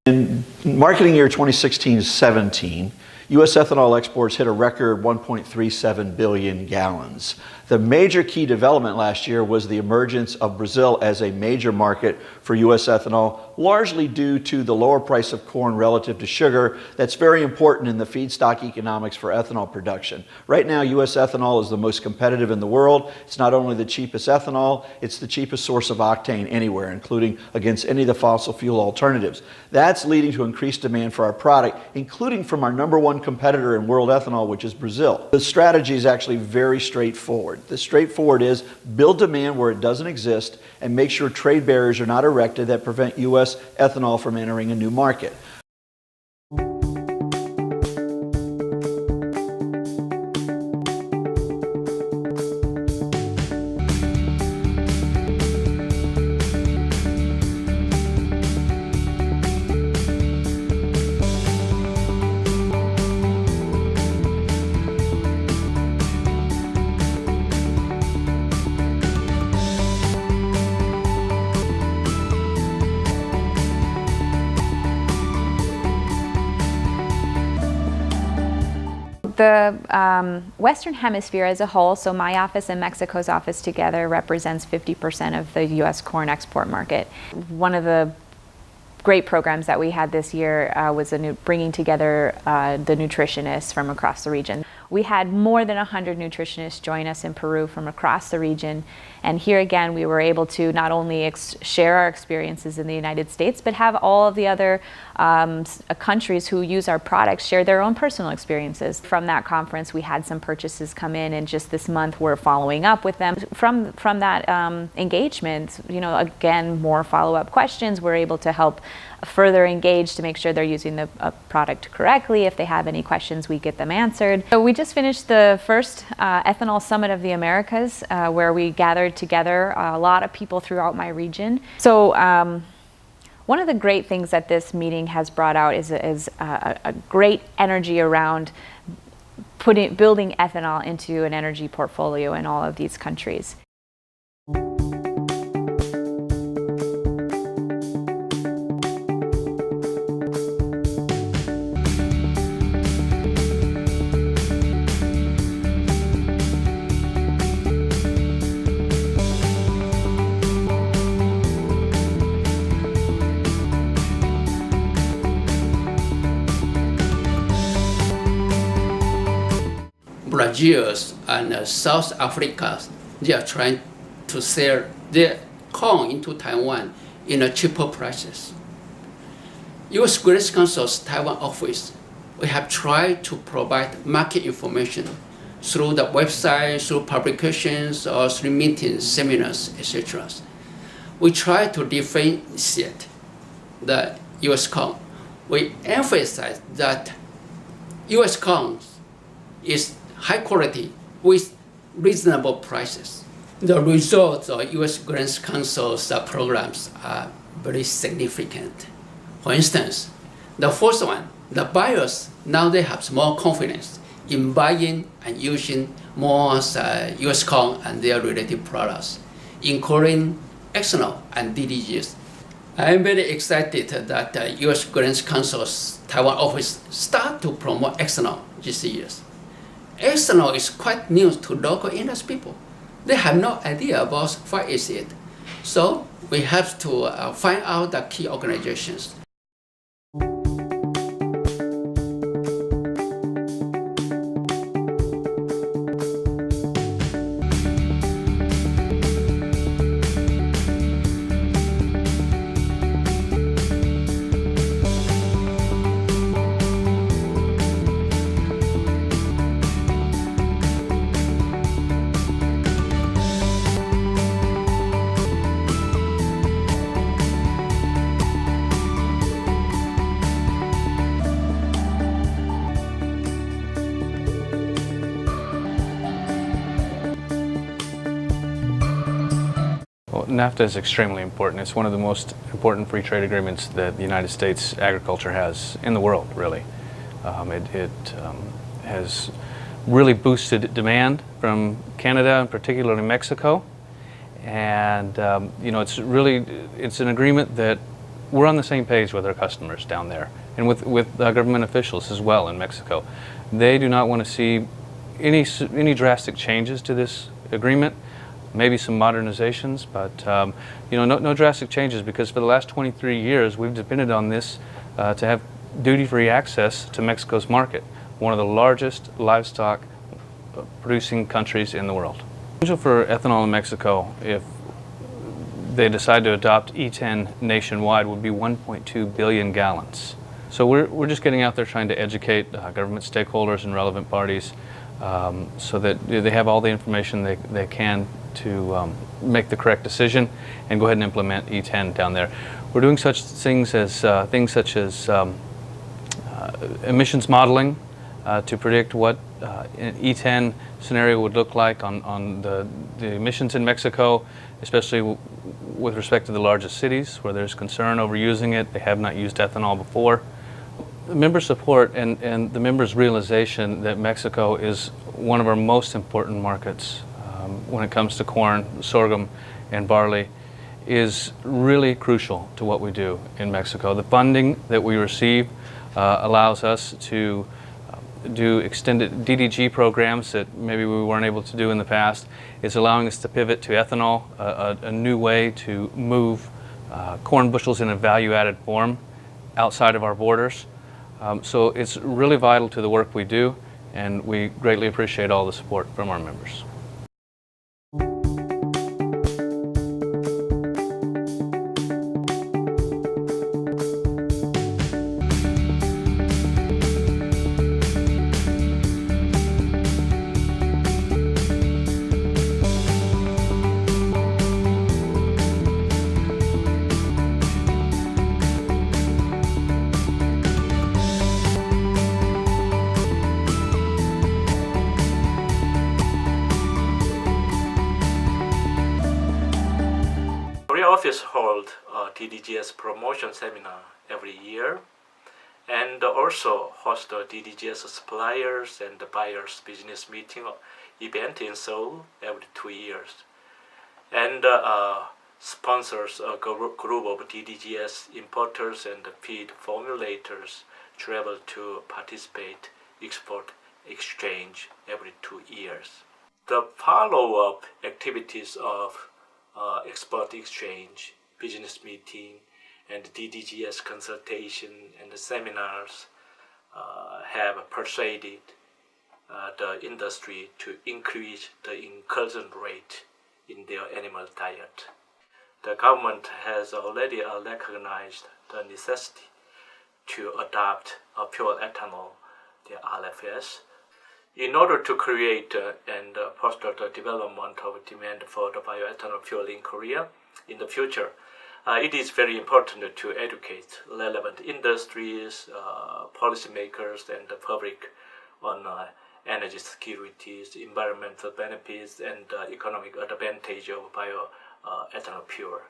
In marketing year 2016-17, U.S. ethanol exports hit a record 1.37 billion gallons. The major key development last year was the emergence of Brazil as a major market for U.S. ethanol, largely due to the lower price of corn relative to sugar. That's very important in the feedstock economics for ethanol production. Right now, U.S. ethanol is the most competitive in the world. It's not only the cheapest ethanol, it's the cheapest source of octane anywhere, including against any of the fossil fuel alternatives. That's leading to increased demand for our product, including from our #1 competitor in world ethanol, which is Brazil. The strategy is actually very straightforward. The straightforward is build demand where it doesn't exist and make sure trade barriers are not erected that prevent U.S. ethanol from entering a new market. The Western Hemisphere as a whole, so my office and Mexico's office together, represents 50% of the U.S. corn export market. One of the great programs that we had this year was bringing together the nutritionists from across the region. We had more than 100 nutritionists join us in Peru from across the region, and here again we were able to not only share our experiences in the United States, but have all of the other countries who use our products share their own personal experiences. From that conference we had some purchases come in, and just this month we're following up with them. From that engagement, you know, again, more follow-up questions. We're able to help further engage to make sure they're using the product correctly. If they have any questions, we get them answered. So we just finished the first Ethanol Summit of the Americas, where we gathered together a lot of people throughout my region. So one of the great things that this meeting has brought out is a great energy around building ethanol into an energy portfolio in all of these countries. Brazil and South Africa, they are trying to sell their corn into Taiwan in a cheaper prices. U.S. Grains Council's Taiwan office, we have tried to provide market information through the website, through publications, or through meetings, seminars, etc. We try to differentiate the U.S. corn. We emphasize that U.S. corn is high quality with reasonable prices. The results of U.S. Grains Council's programs are very significant. For instance, the first one, the buyers, now they have more confidence in buying and using more U.S. corn and their related products, including ethanol and DDGs. I am very excited that U.S. Grains Council's Taiwan office start to promote ethanol this year. Ethanol is quite new to local industry people. They have no idea about what is it. So we have to find out the key organizations. Well, NAFTA is extremely important. It's one of the most important free trade agreements that the United States agriculture has in the world, really. It has really boosted demand from Canada and particularly Mexico. And you know, it's an agreement that we're on the same page with our customers down there, and with government officials as well in Mexico. They do not want to see any drastic changes to this agreement. Maybe some modernizations, but no drastic changes, because for the last 23 years we've depended on this to have duty-free access to Mexico's market, one of the largest livestock producing countries in the world. The potential for ethanol in Mexico, if they decide to adopt E10 nationwide, would be 1.2 billion gallons. So we're just getting out there trying to educate government stakeholders and relevant parties so that they have all the information they can to make the correct decision and go ahead and implement E10 down there. We're doing such things such as emissions modeling to predict what an E10 scenario would look like on the emissions in Mexico, especially with respect to the largest cities where there's concern over using it. They have not used ethanol before. The member support and the members' realization that Mexico is one of our most important markets when it comes to corn, sorghum, and barley is really crucial to what we do in Mexico. The funding that we receive allows us to do extended DDG programs that maybe we weren't able to do in the past. It's allowing us to pivot to ethanol, a new way to move corn bushels in a value-added form outside of our borders. So it's really vital to the work we do, and we greatly appreciate all the support from our members. Korea office hold a DDGS promotion seminar every year, and also host a DDGS suppliers and buyers business meeting event in Seoul every 2 years, and sponsors a group of DDGS importers and feed formulators travel to participate export exchange every 2 years. The follow-up activities of export exchange, business meeting, and DDGS consultation and seminars have persuaded the industry to increase the inclusion rate in their animal diet. The government has already recognized the necessity to adopt a pure ethanol, the RFS, in order to create and foster the development of demand for the bioethanol fuel in Korea in the future. It is very important to educate relevant industries, policymakers, and the public on energy security, environmental benefits, and economic advantage of bioethanol fuel.